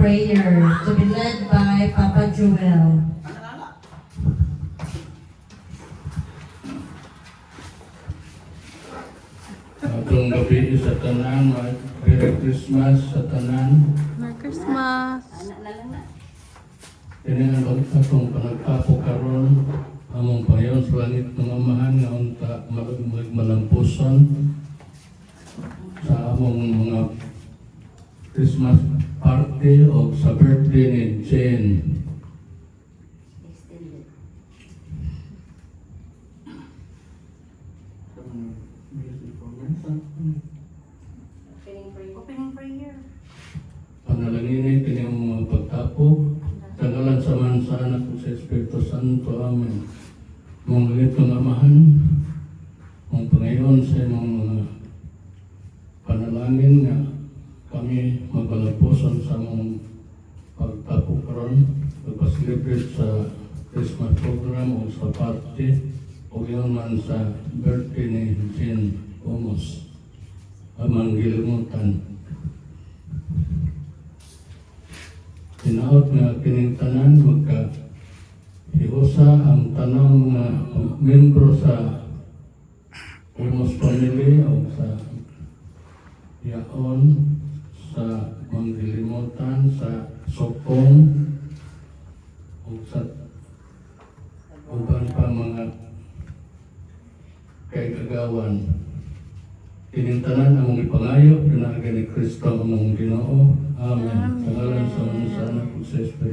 prayer to be led by Papa Joel. Atong gabi sa tanan, Merry Christmas sa tanan. Merry Christmas. Kini ang atong panagtapo karon among payon sa langit ng amahan nga unta malampuson sa among mga Christmas party o sa birthday ni Jane. Opening prayer. Panalangin kini ang mga pagtapok sa ngalan sa Mansa Anak ug sa Espiritu Santo. Amen. Mong langit ng amahan, mong Panginoon sa imong mga panalangin nga kami magpalapuson sa mong pagtapok karon pagpa-celebrate sa Christmas program o sa party o yun man sa birthday ni Jane Omos amang gilimutan. Tinaot nga kining tanan magka ihusa ang tanang mga membro sa Omos family o sa yaon sa manggilimutan sa sokong o sa uban pa mga kaigagawan. Kinintanan among ipangayo, pinahaga ni Kristo among Ginoo. Amen. Sa ngalan sa Mansa Anak ug sa Espiritu